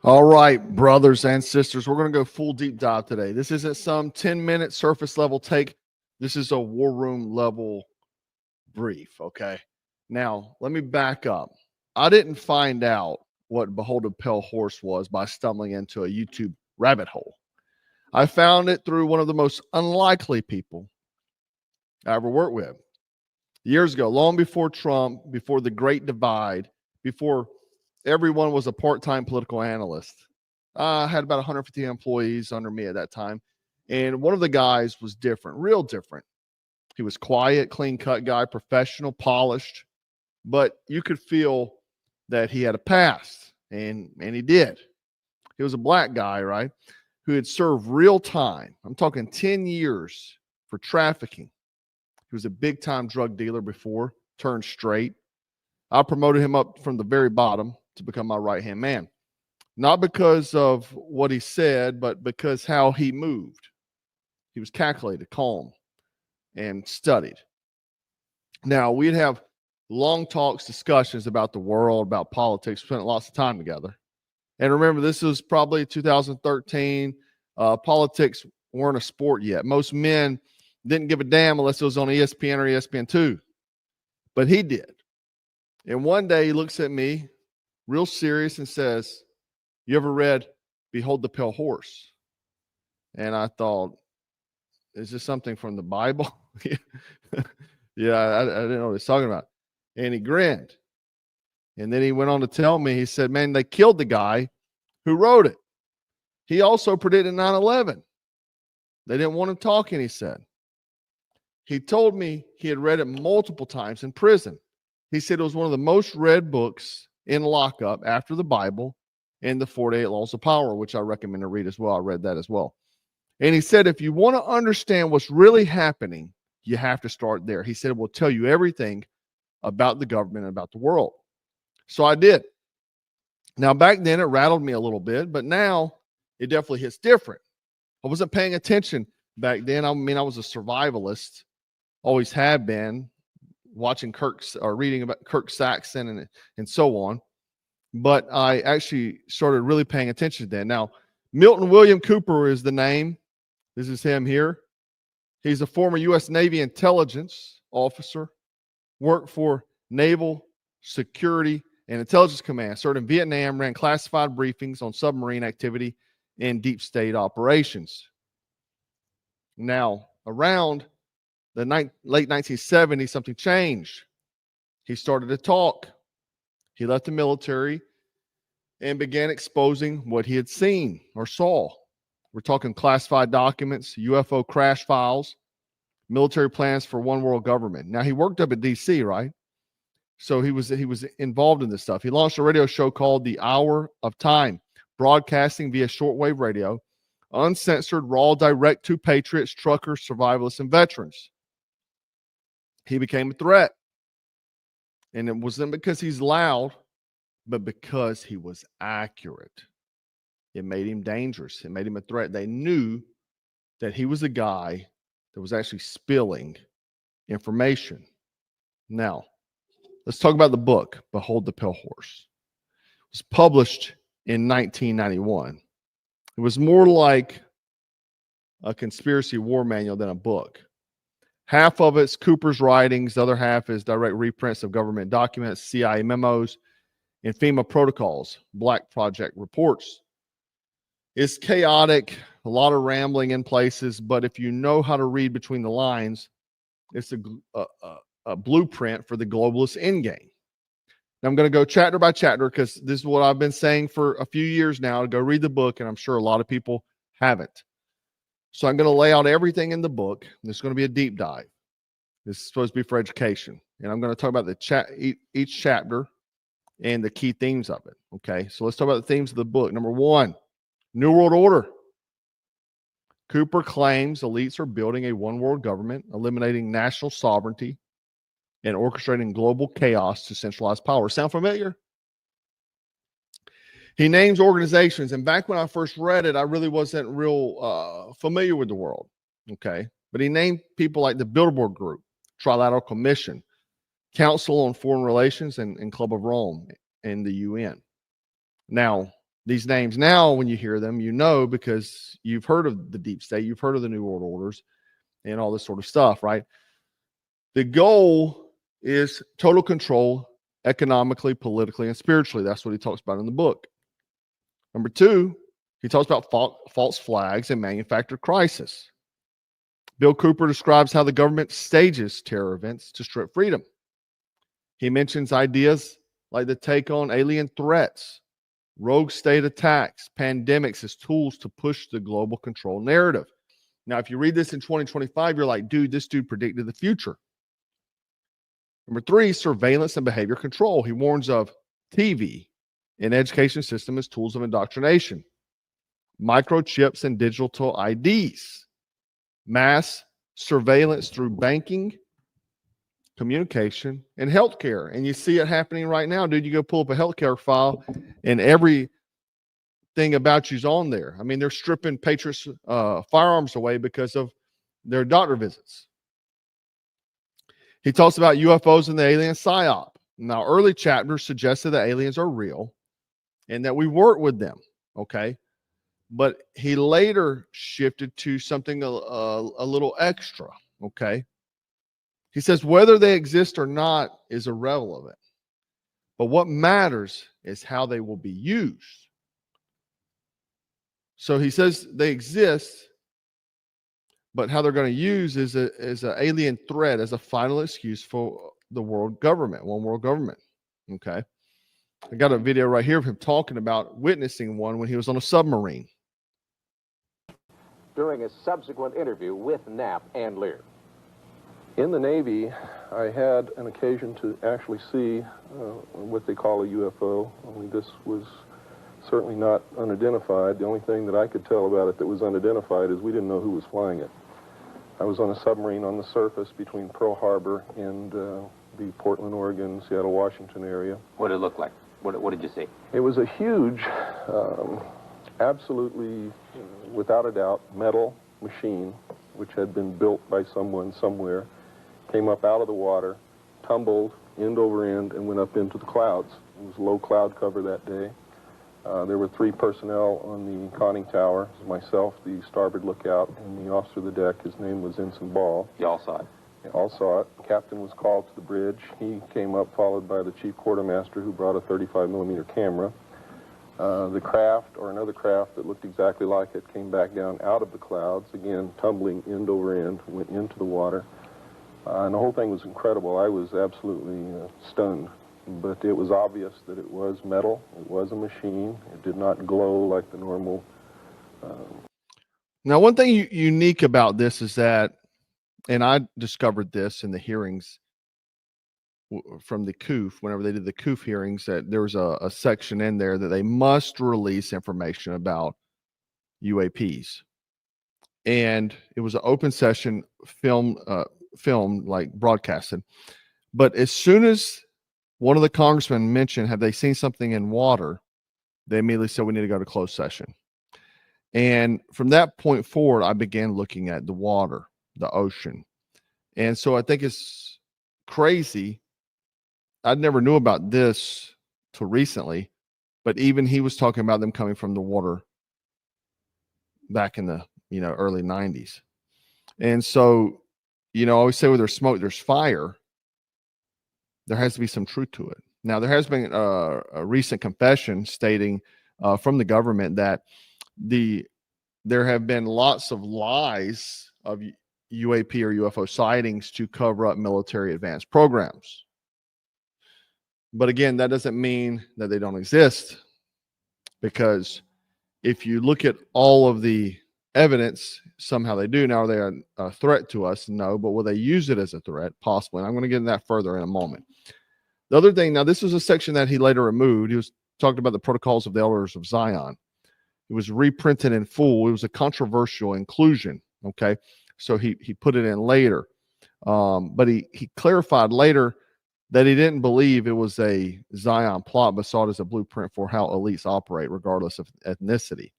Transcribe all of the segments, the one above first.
All right, brothers and sisters, we're going to go full deep dive today. This isn't some 10-minute surface level take. This is a war room level brief, okay? Now, let me back up. I didn't find out what Behold a Pale Horse was by stumbling into a YouTube rabbit hole. I found it through one of the most unlikely people I ever worked with. Years ago, long before Trump, before the Great Divide, before everyone was a part-time political analyst. I had about 150 employees under me at that time. And one of the guys was different, real different. He was quiet, clean-cut guy, professional, polished, but you could feel that he had a past, and he did. He was a black guy, right, who had served real time. I'm talking 10 years for trafficking. He was a big-time drug dealer before, turned straight. I promoted him up from the very bottom to become my right-hand man. Not because of what he said, but because how he moved. He was calculated, calm, and studied. Now, we'd have long talks, discussions about the world, about politics, spent lots of time together. And remember, this was probably 2013. Politics weren't a sport yet. Most men didn't give a damn unless it was on ESPN or ESPN2. But he did. And one day he looks at me real serious and says, "You ever read Behold the Pale Horse?" And I thought, is this something from the Bible? Yeah, I didn't know what he's talking about. And he grinned. And then he went on to tell me, he said, "Man, they killed the guy who wrote it. He also predicted 9/11. They didn't want him talking," he said. He told me he had read it multiple times in prison. He said it was one of the most read books in lockup after the Bible and the 48 Laws of Power, which I recommend to read as well. I read that as well. And he said, if you want to understand what's really happening, you have to start there. He said, it will tell you everything about the government and about the world. So I did. Now, back then, it rattled me a little bit, but now it definitely hits different. I wasn't paying attention back then. I mean, I was a survivalist, always have been, watching reading about Kirk Saxon and so on. But I actually started really paying attention then. Now, Milton William Cooper is the name. This is him here. He's a former U.S. Navy intelligence officer, worked for Naval Security and Intelligence Command, served in Vietnam, ran classified briefings on submarine activity and deep state operations. Now, around the late 1970s, something changed. He started to talk. He left the military and began exposing what he had seen or saw. We're talking classified documents, UFO crash files, military plans for one world government. Now, he worked up at D.C., right? So he was involved in this stuff. He launched a radio show called The Hour of Time, broadcasting via shortwave radio, uncensored, raw, direct to patriots, truckers, survivalists, and veterans. He became a threat. And it wasn't because he's loud, but because he was accurate. It made him dangerous. It made him a threat. They knew that he was a guy that was actually spilling information. Now, let's talk about the book, Behold the Pale Horse. It was published in 1991. It was more like a conspiracy war manual than a book. Half of it's Cooper's writings. The other half is direct reprints of government documents, CIA memos, and FEMA protocols, Black Project reports. It's chaotic, a lot of rambling in places, but if you know how to read between the lines, it's a blueprint for the globalist endgame. Now, I'm going to go chapter by chapter because this is what I've been saying for a few years now. Go read the book, and I'm sure a lot of people haven't. So I'm going to lay out everything in the book. This is going to be a deep dive. This is supposed to be for education. And I'm going to talk about each chapter and the key themes of it. Okay, so let's talk about the themes of the book. Number one, New World Order. Cooper claims elites are building a one world government, eliminating national sovereignty, and orchestrating global chaos to centralize power. Sound familiar? He names organizations, and back when I first read it, I really wasn't real familiar with the world, okay? But he named people like the Bilderberg Group, Trilateral Commission, Council on Foreign Relations, and Club of Rome, and the UN. Now, These names now, when you hear them, you know, because you've heard of the deep state, you've heard of the New World Orders and all this sort of stuff, right? The goal is total control economically, politically, and spiritually. That's what he talks about in the book. Number two, he talks about false flags and manufactured crisis. Bill Cooper describes how the government stages terror events to strip freedom. He mentions ideas like the take on alien threats, rogue state attacks, pandemics as tools to push the global control narrative. Now, if you read this in 2025, you're like, dude, this dude predicted the future. Number three, surveillance and behavior control. He warns of TV in education system as tools of indoctrination, microchips and digital IDs, mass surveillance through banking, communication, and healthcare. And you see it happening right now, dude. You go pull up a healthcare file and everything about you's on there. I mean, they're stripping Patriot's firearms away because of their doctor visits. He talks about UFOs and the alien psyop. Now, early chapters suggested that aliens are real and that we work with them, okay? But he later shifted to something a little extra, okay? He says whether they exist or not is irrelevant. But what matters is how they will be used. So he says they exist, but how they're going to use is an alien threat as a final excuse for the world government, one world government. Okay. I got a video right here of him talking about witnessing one when he was on a submarine. During a subsequent interview with Knapp and Lear. In the Navy, I had an occasion to actually see what they call a UFO, only this was certainly not unidentified. The only thing that I could tell about it that was unidentified is we didn't know who was flying it. I was on a submarine on the surface between Pearl Harbor and the Portland, Oregon, Seattle, Washington area. What did it look like? What did you see? It was a huge, absolutely, without a doubt, metal machine, which had been built by someone somewhere, came up out of the water, tumbled end over end, and went up into the clouds. It was low cloud cover that day. There were 3 personnel on the conning tower. It was myself, the starboard lookout, and the officer of the deck. His name was Ensign Ball. You all saw it? They all saw it. The captain was called to the bridge. He came up, followed by the chief quartermaster, who brought a 35-millimeter camera. The craft, or another craft that looked exactly like it, came back down out of the clouds, again, tumbling end over end, went into the water. And the whole thing was incredible. I was absolutely stunned. But it was obvious that it was metal. It was a machine. It did not glow like the normal. Now, one thing unique about this is that, and I discovered this in the hearings from the COOF, whenever they did the COOF hearings, that there was a section in there that they must release information about UAPs. And it was an open session filmed like broadcasted. But as soon as one of the congressmen mentioned, have they seen something in water? They immediately said, we need to go to closed session. And from that point forward, I began looking at the water, the ocean. And so I think it's crazy. I never knew about this till recently, but even he was talking about them coming from the water back in the, early 90s. And so, I always say where there's smoke, there's fire. There has to be some truth to it. Now, there has been a recent confession stating from the government that there have been lots of lies of UAP or UFO sightings to cover up military advanced programs. But again, that doesn't mean that they don't exist, because if you look at all of the evidence, somehow they do. Now, are they a threat to us? No, but will they use it as a threat? Possibly. And I'm going to get into that further in a moment. The other thing, now this was a section that he later removed. He was talking about the protocols of the elders of Zion. It was reprinted in full. It was a controversial inclusion. Okay. So he put it in later. But he clarified later that he didn't believe it was a Zion plot, but saw it as a blueprint for how elites operate, regardless of ethnicity.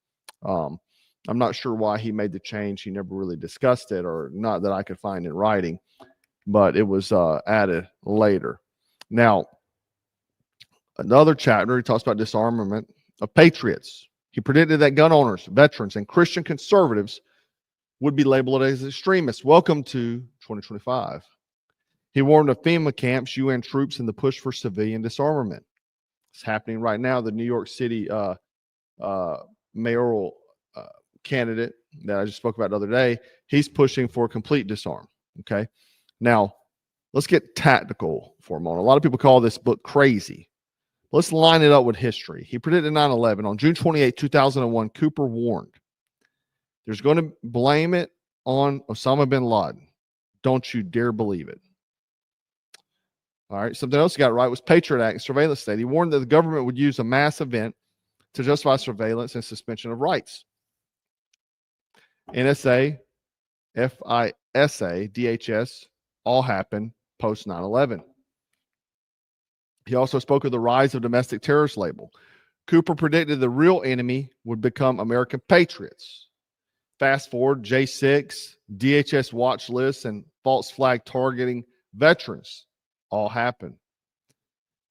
I'm not sure why he made the change. He never really discussed it, or not that I could find in writing, but it was added later. Now, another chapter, he talks about disarmament of patriots. He predicted that gun owners, veterans, and Christian conservatives would be labeled as extremists. Welcome to 2025. He warned of FEMA camps, UN troops, and the push for civilian disarmament. It's happening right now. The New York City mayoral candidate that I just spoke about the other day, he's pushing for complete disarm. Okay. Now, let's get tactical for a moment. A lot of people call this book crazy. Let's line it up with history. He predicted 9/11 on June 28, 2001. Cooper warned there's going to blame it on Osama bin Laden. Don't you dare believe it. All right. Something else he got right was Patriot Act, surveillance state. He warned that the government would use a mass event to justify surveillance and suspension of rights. NSA, FISA, DHS all happened post 9/11. He also spoke of the rise of domestic terrorist label. Cooper predicted the real enemy would become American patriots. Fast forward, J6, DHS watch lists, and false flag targeting veterans all happened.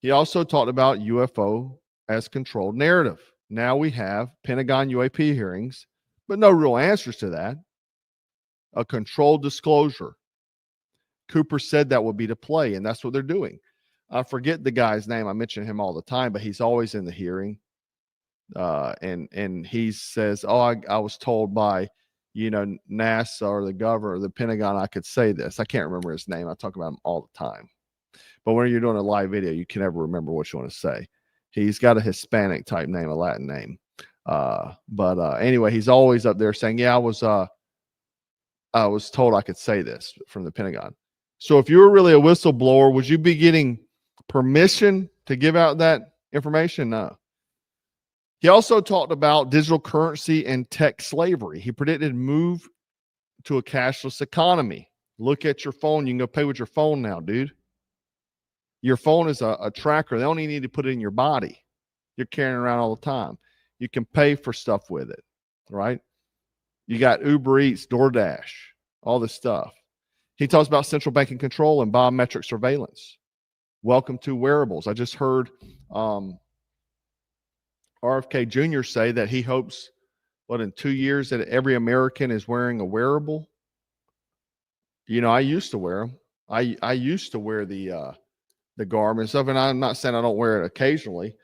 He also talked about UFO as controlled narrative. Now we have Pentagon UAP hearings, but no real answers to that. A controlled disclosure. Cooper said that would be to play, and that's what they're doing. I forget the guy's name. I mention him all the time, but he's always in the hearing. And he says, "Oh, I was told by, NASA or the governor or the Pentagon I could say this." I can't remember his name. I talk about him all the time. But when you're doing a live video, you can never remember what you want to say. He's got a Hispanic type name, a Latin name. Anyway, he's always up there saying, "Yeah, I was told I could say this from the Pentagon." So if you were really a whistleblower, would you be getting permission to give out that information? No. He also talked about digital currency and tech slavery. He predicted move to a cashless economy. Look at your phone. You can go pay with your phone now, dude. Your phone is a tracker. They only need to put it in your body. You're carrying it around all the time. You can pay for stuff with it, right? You got Uber Eats, DoorDash, all this stuff. He talks about central banking control and biometric surveillance. Welcome to wearables. I just heard RFK Jr. say that he hopes, in 2 years that every American is wearing a wearable. I used to wear them. I used to wear the garment and stuff, and I'm not saying I don't wear it occasionally,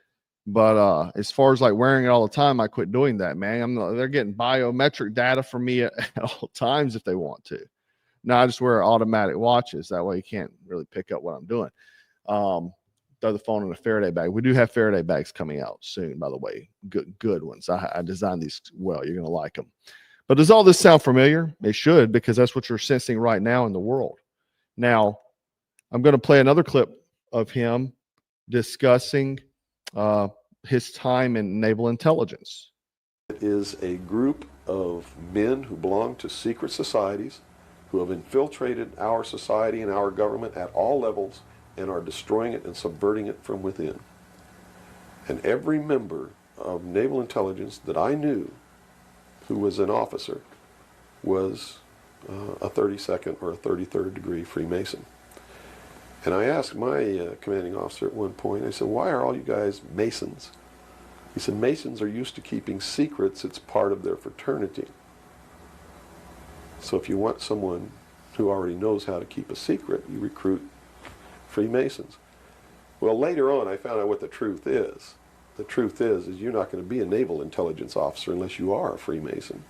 but as far as like wearing it all the time, I quit doing that, man. They're getting biometric data from me at all times if they want to. Now I just wear automatic watches. That way you can't really pick up what I'm doing. Throw the phone in a Faraday bag. We do have Faraday bags coming out soon, by the way. Good ones. I designed these well. You're going to like them. But does all this sound familiar? It should, because that's what you're sensing right now in the world. Now, I'm going to play another clip of him discussing his time in naval intelligence. It is a group of men who belong to secret societies who have infiltrated our society and our government at all levels and are destroying it and subverting it from within. And every member of naval intelligence that I knew who was an officer was a 32nd or a 33rd degree Freemason. And I asked my commanding officer at one point, I said, "Why are all you guys Masons?" He said, "Masons are used to keeping secrets. It's part of their fraternity. So if you want someone who already knows how to keep a secret, you recruit Freemasons." Well, later on, I found out what the truth is. The truth is you're not going to be a naval intelligence officer unless you are a Freemason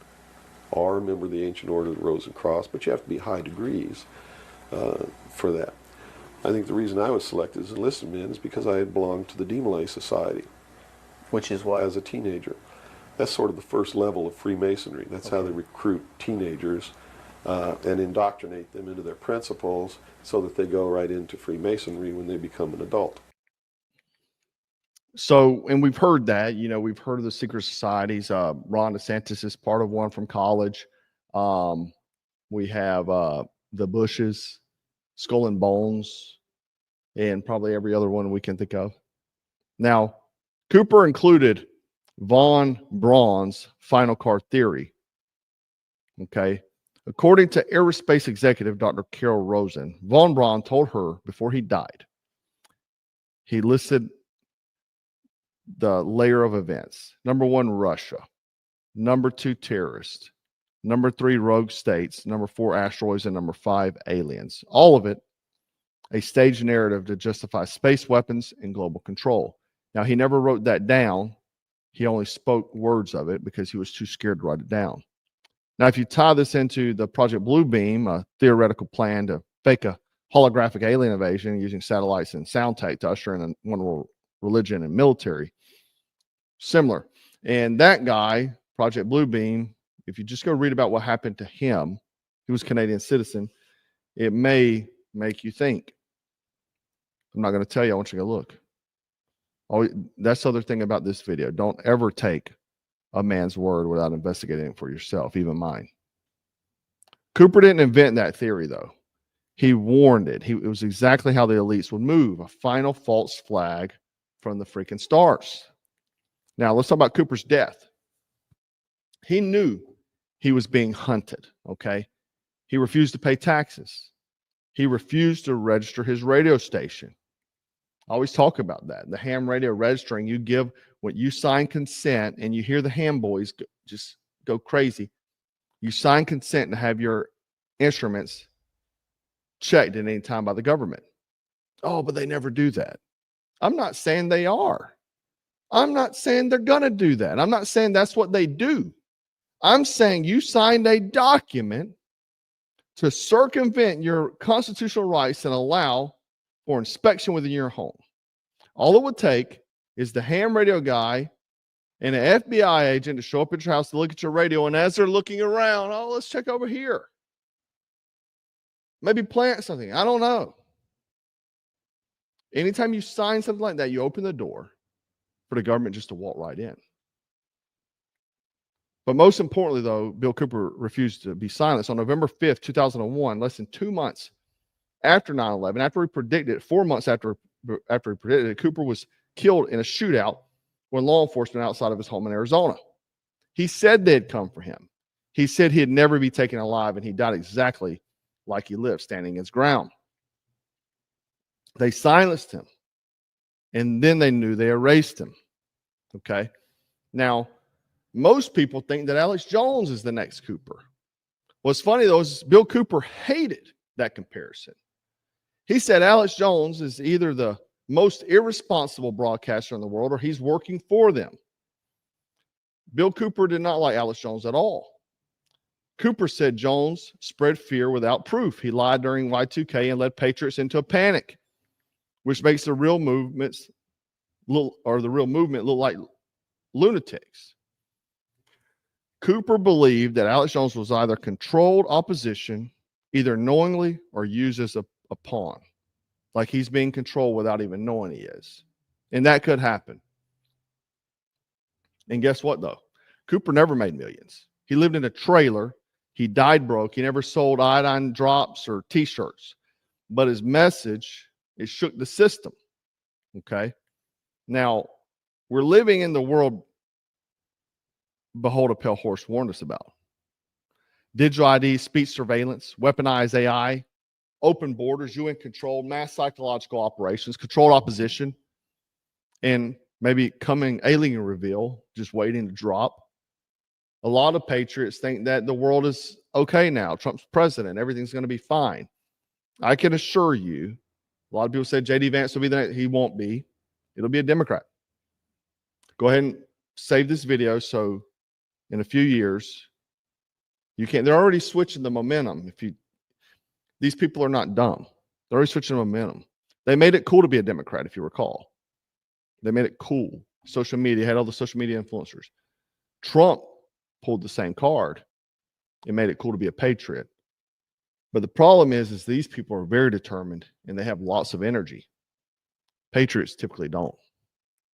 or a member of the Ancient Order of the Rose and Cross, but you have to be high degrees for that. I think the reason I was selected as enlisted man is because I had belonged to the Demolay Society. Which is what? As a teenager. That's sort of the first level of Freemasonry. That's how they recruit teenagers and indoctrinate them into their principles so that they go right into Freemasonry when they become an adult. So, and we've heard that, we've heard of the secret societies. Ron DeSantis is part of one from college. We have the Bushes, Skull and Bones, and probably every other one we can think of. Now, Cooper included von Braun's final car theory. Okay. According to aerospace executive Dr. Carol Rosen, von Braun told her before he died, he listed the layer of events. Number one, Russia. Number two, terrorists. Number three, rogue states. Number four, asteroids. And number five, aliens. All of it a staged narrative to justify space weapons and global control. Now, he never wrote that down. He only spoke words of it because he was too scared to write it down. Now, if you tie this into the Project Bluebeam, a theoretical plan to fake a holographic alien invasion using satellites and sound tech to usher in a one world religion and military, similar. And that guy, Project Bluebeam, if you just go read about what happened to him, he was a Canadian citizen, it may make you think. I'm not going to tell you. I want you to go look. Oh, that's the other thing about this video. Don't ever take a man's word without investigating it for yourself, even mine. Cooper didn't invent that theory, though. He warned it. It was exactly how the elites would move, a final false flag from the freaking stars. Now, let's talk about Cooper's death. He knew he was being hunted, okay? He refused to pay taxes. He refused to register his radio station. I always talk about that. The ham radio registering, you give when you sign consent, and you hear the ham boys just go crazy. You sign consent to have your instruments checked at any time by the government. Oh, but they never do that. I'm not saying they are. I'm not saying they're going to do that. I'm not saying that's what they do. I'm saying you signed a document to circumvent your constitutional rights and allow for inspection within your home. All it would take is the ham radio guy and an FBI agent to show up at your house to look at your radio, and as they're looking around, oh, let's check over here. Maybe plant something. I don't know. Anytime you sign something like that, you open the door for the government just to walk right in. But most importantly, though, Bill Cooper refused to be silenced. On November 5th, 2001, less than 2 months after 9/11, after he predicted it, 4 months after he predicted it, Cooper was killed in a shootout when law enforcement outside of his home in Arizona. He said they'd come for him. He said he'd never be taken alive, and he died exactly like he lived, standing his ground. They silenced him, and then they knew they erased him. Okay? Now, most people think that Alex Jones is the next Cooper. What's funny, though, is Bill Cooper hated that comparison. He said Alex Jones is either the most irresponsible broadcaster in the world or he's working for them. Bill Cooper did not like Alex Jones at all. Cooper said Jones spread fear without proof. He lied during Y2K and led patriots into a panic, which makes the real movement look like lunatics. Cooper believed that Alex Jones was either controlled opposition, either knowingly or used as a pawn, like he's being controlled without even knowing he is. And that could happen. And guess what, though? Cooper never made millions. He lived in a trailer. He died broke. He never sold iodine drops or T-shirts. But his message, it shook the system. Okay? Now, we're living in the world Behold a Pale Horse warned us about. Digital ID, speech surveillance, weaponized AI, open borders, UN control, mass psychological operations, controlled opposition, and maybe coming alien reveal, just waiting to drop. A lot of patriots think that the world is okay now. Trump's president. Everything's going to be fine. I can assure you, a lot of people said J.D. Vance will be the next. He won't be. It'll be a Democrat. Go ahead and save this video so in a few years, they're already switching the momentum. These people are not dumb. They're already switching the momentum. They made it cool to be a Democrat, if you recall. They made it cool. Social media had all the social media influencers. Trump pulled the same card. It made it cool to be a patriot. But the problem is these people are very determined and they have lots of energy. Patriots typically don't.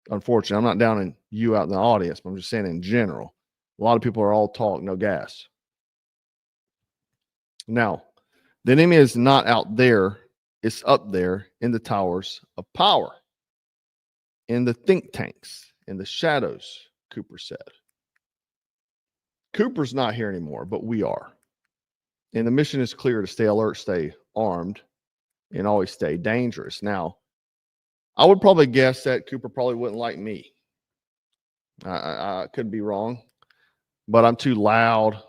Unfortunately, I'm not downing you out in the audience, but I'm just saying in general. A lot of people are all talk, no gas. Now, the enemy is not out there. It's up there in the towers of power, in the think tanks, in the shadows, Cooper said. Cooper's not here anymore, but we are. And the mission is clear: to stay alert, stay armed, and always stay dangerous. Now, I would probably guess that Cooper probably wouldn't like me. I could be wrong, but I'm too loud.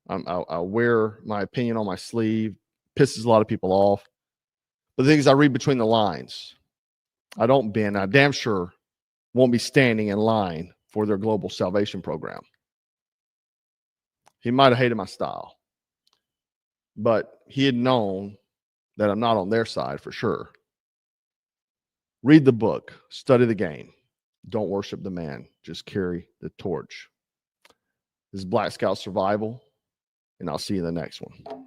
I wear my opinion on my sleeve. Pisses a lot of people off. But the thing is, I read between the lines. I don't bend. I damn sure won't be standing in line for their global salvation program. He might have hated my style, but he had known that I'm not on their side for sure. Read the book, study the game. Don't worship the man, just carry the torch. This is Black Scout Survival, and I'll see you in the next one.